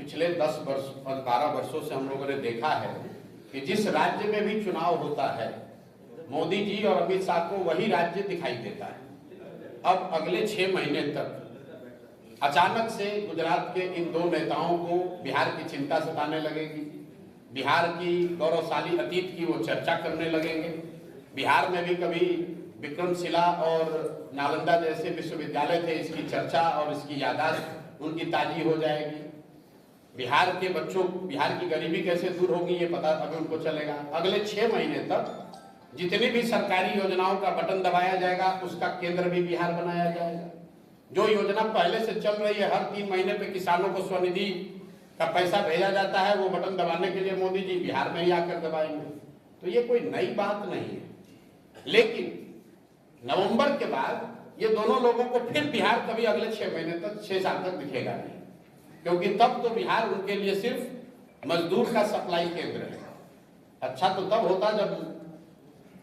पिछले 10 वर्ष 12 वर्षों से हम लोगों ने देखा है कि जिस राज्य में भी चुनाव होता है मोदी जी और अमित शाह को वही राज्य दिखाई देता है। अब अगले 6 महीने तक अचानक से गुजरात के इन दो नेताओं को बिहार की चिंता सताने लगेगी, बिहार की गौरवशाली अतीत की वो चर्चा करने लगेंगे। बिहार में भी कभी विक्रमशिला और नालंदा जैसे विश्वविद्यालय थे, इसकी चर्चा और इसकी याददाश्त उनकी ताजी हो जाएगी। बिहार के बच्चों, बिहार की गरीबी कैसे दूर होगी ये पता अभी उनको चलेगा। अगले 6 महीने तक जितनी भी सरकारी योजनाओं का बटन दबाया जाएगा उसका केंद्र भी बिहार बनाया जाएगा। जो योजना पहले से चल रही है, हर 3 महीने पे किसानों को स्वनिधि का पैसा भेजा जाता है, वो बटन दबाने के लिए मोदी जी बिहार में ही आकर दबाएंगे। तो ये कोई नई बात नहीं है, लेकिन नवंबर के बाद ये दोनों लोगों को फिर बिहार कभी अगले 6 महीने तक 6 साल तक दिखेगा नहीं, क्योंकि तब तो बिहार उनके लिए सिर्फ मजदूर का सप्लाई केंद्र है। अच्छा तो तब होता जब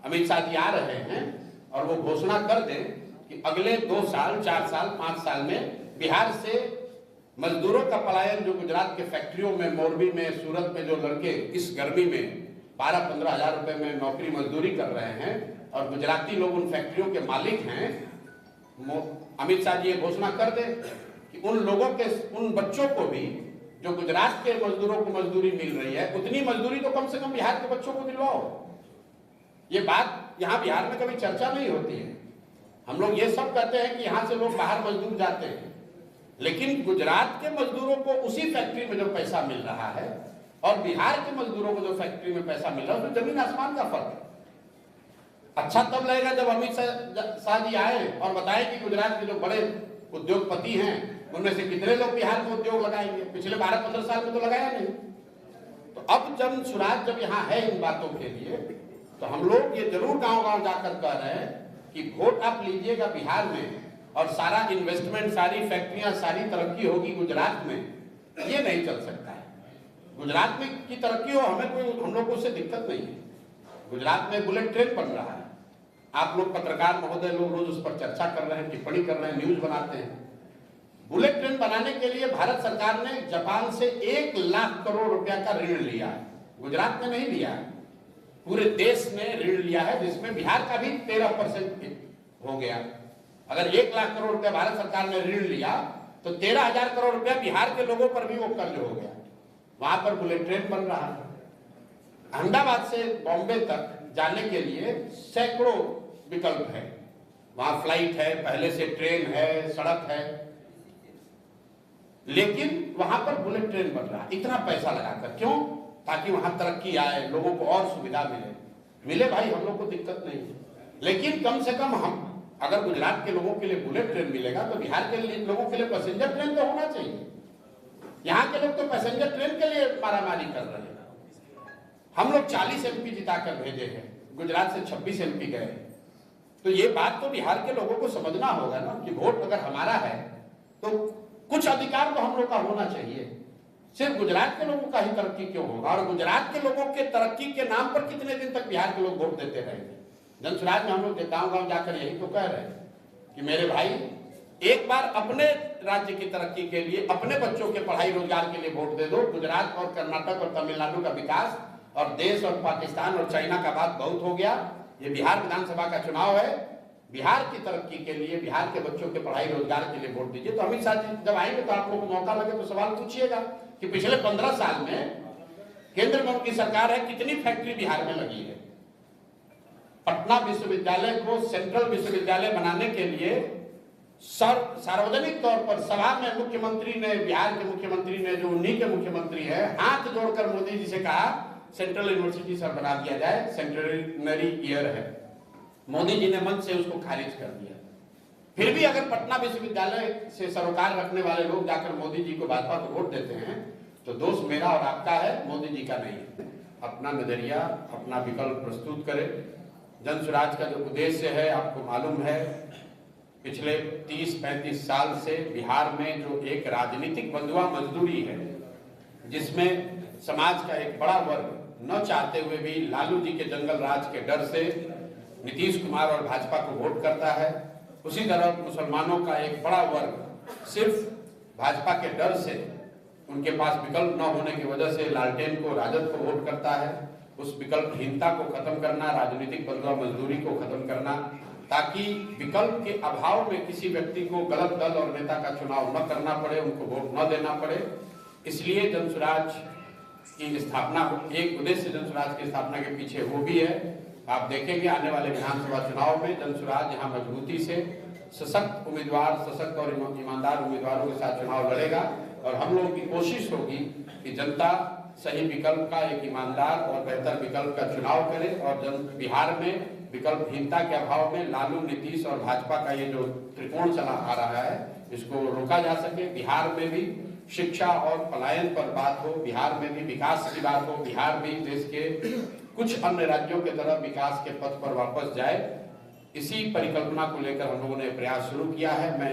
अमित शाह जी आ रहे हैं और वो घोषणा कर दें कि अगले 2 साल 4 साल 5 साल में बिहार से मजदूरों का पलायन, जो गुजरात के फैक्ट्रियों में, मोरबी में, सूरत में जो लड़के इस गर्मी में 12-15 हजार रुपए में नौकरी मजदूरी कर रहे हैं और गुजराती लोग उन फैक्ट्रियों के मालिक हैं, अमित शाह जी ये घोषणा कर दे कि उन लोगों के, उन बच्चों को भी जो गुजरात के मजदूरों को मजदूरी मिल रही है उतनी मजदूरी तो कम से कम बिहार के बच्चों को दिलवाओ। ये बात यहाँ बिहार में कभी चर्चा नहीं होती है। हम लोग ये सब कहते हैं कि यहाँ से लोग बाहर मजदूर जाते हैं, लेकिन गुजरात के मजदूरों को उसी फैक्ट्री में जो पैसा मिल रहा है और बिहार के मजदूरों को जो फैक्ट्री में पैसा मिल रहा है उसमें जमीन आसमान का फर्क है। अच्छा तब लगेगा जब अमित शाह जी आए और बताए कि गुजरात के जो बड़े उद्योगपति हैं उनमें से कितने लोग बिहार में उद्योग लगाएंगे। पिछले 12-15 साल में तो लगाया नहीं। तो अब जब सुराज जब यहाँ है इन बातों के लिए, तो हम लोग ये जरूर गांव-गांव जाकर कह रहे हैं कि वोट आप लीजिएगा बिहार में और सारा इन्वेस्टमेंट, सारी फैक्ट्रियां, सारी तरक्की होगी गुजरात में। ये नहीं चल सकता है। गुजरात में की तरक्की हो, हम लोग को उससे दिक्कत नहीं है। गुजरात में बुलेट ट्रेन बन रहा है, आप लोग पत्रकार महोदय लोग रोज उस पर चर्चा कर रहे हैं, टिप्पणी कर रहे हैं, न्यूज बनाते हैं। बुलेट ट्रेन बनाने के लिए भारत सरकार ने जापान से 1 लाख करोड़ रुपया का ऋण लिया है। गुजरात में नहीं लिया है, पूरे देश ने ऋण लिया है, जिसमें बिहार का भी 13% हो गया। अगर 1 लाख करोड़ रुपया भारत सरकार ने ऋण लिया तो 13,000 करोड़ रुपया बिहार के लोगों पर भी वो कर्ज हो गया। वहां पर बुलेट ट्रेन बन रहा है। अहमदाबाद से बॉम्बे तक जाने के लिए सैकड़ों विकल्प है, वहां फ्लाइट है, पहले से ट्रेन है, सड़क है, लेकिन वहां पर बुलेट ट्रेन बन रहा है। इतना पैसा लगाकर क्यों? ताकि वहां तरक्की आए, लोगों को और सुविधा मिले भाई, हम लोग को दिक्कत नहीं है। लेकिन कम से कम हम, अगर गुजरात के लोगों के लिए बुलेट ट्रेन मिलेगा तो बिहार के लोगों के लिए पैसेंजर ट्रेन तो होना चाहिए। यहाँ के लोग तो पैसेंजर ट्रेन के लिए मारामारी कर रहे हैं। हम लोग 40 MP जिताकर भेजे हैं, गुजरात से 26 MP गए। तो ये बात तो बिहार के लोगों को समझना होगा ना कि वोट अगर हमारा है तो कुछ अधिकार तो हम लोग का होना चाहिए। सिर्फ गुजरात के लोगों का ही तरक्की क्यों होगा? और गुजरात के लोगों के तरक्की के नाम पर कितने दिन तक बिहार के लोग वोट देते रहेंगे? जनसुराज में हम लोग गांव-गांव जाकर यही तो कह रहे हैं कि मेरे भाई, एक बार अपने राज्य की तरक्की के लिए, अपने बच्चों के पढ़ाई रोजगार के लिए वोट दे दो। गुजरात और कर्नाटक और तमिलनाडु का विकास और देश और पाकिस्तान और चाइना का बात बहुत हो गया। ये बिहार विधानसभा का चुनाव है, बिहार की तरक्की के लिए, बिहार के बच्चों के पढ़ाई रोजगार के लिए वोट दीजिए। तो अमित शाह जी जब आएंगे तो आप लोगों को मौका लगे तो सवाल पूछिएगा कि पिछले 15 साल में केंद्र में उनकी सरकार है, कितनी फैक्ट्री बिहार में लगी है। पटना विश्वविद्यालय को सेंट्रल विश्वविद्यालय बनाने के लिए सार्वजनिक तौर पर सभा में मुख्यमंत्री ने, बिहार के मुख्यमंत्री ने, जो उन्हीं के मुख्यमंत्री है, हाथ जोड़कर मोदी जी से कहा सेंट्रल यूनिवर्सिटी सर बना दिया जाए, सेंटेनरी ईयर है। मोदी जी ने मंच से उसको खारिज कर दिया। फिर भी अगर पटना विश्वविद्यालय से सरोकार रखने वाले लोग जाकर मोदी जी को, भाजपा को वोट देते हैं तो दोष मेरा और आपका है, मोदी जी का नहीं है। अपना नजरिया, अपना विकल्प प्रस्तुत करें। जनसुराज का जो उद्देश्य है आपको मालूम है, पिछले 30-35 साल से बिहार में जो एक राजनीतिक बंधुआ मजदूरी है, जिसमें समाज का एक बड़ा वर्ग न चाहते हुए भी लालू जी के जंगल राज के डर से नीतीश कुमार और भाजपा को वोट करता है, उसी तरह मुसलमानों का एक बड़ा वर्ग सिर्फ भाजपा के डर से उनके पास विकल्प न होने की वजह से लालटेन को, राजद को वोट करता है। उस विकल्पहीनता को खत्म करना, राजनीतिक बदलाव मजदूरी को खत्म करना, ताकि विकल्प के अभाव में किसी व्यक्ति को गलत दल और नेता का चुनाव न करना पड़े, उनको वोट न देना पड़े। इसलिए जनसुराज की स्थापना, एक उद्देश्य जनसुराज की स्थापना के पीछे वो भी है। आप देखेंगे आने वाले विधानसभा चुनाव में जनसुराज यहाँ मजबूती से सशक्त उम्मीदवार, सशक्त और ईमानदार उम्मीदवारों के साथ चुनाव लड़ेगा। और हम लोगों की कोशिश होगी कि जनता सही विकल्प का, एक ईमानदार और बेहतर विकल्प का चुनाव करे और बिहार में विकल्पहीनता के अभाव में लालू, नीतीश और भाजपा का ये जो त्रिकोण चला आ रहा है, इसको रोका जा सके। बिहार में भी शिक्षा और पलायन पर बात हो, बिहार में भी विकास की बात हो, बिहार भी देश के कुछ अन्य राज्यों के तरफ विकास के पथ पर वापस जाए। इसी परिकल्पना को लेकर हम लोगों ने प्रयास शुरू किया है। मैं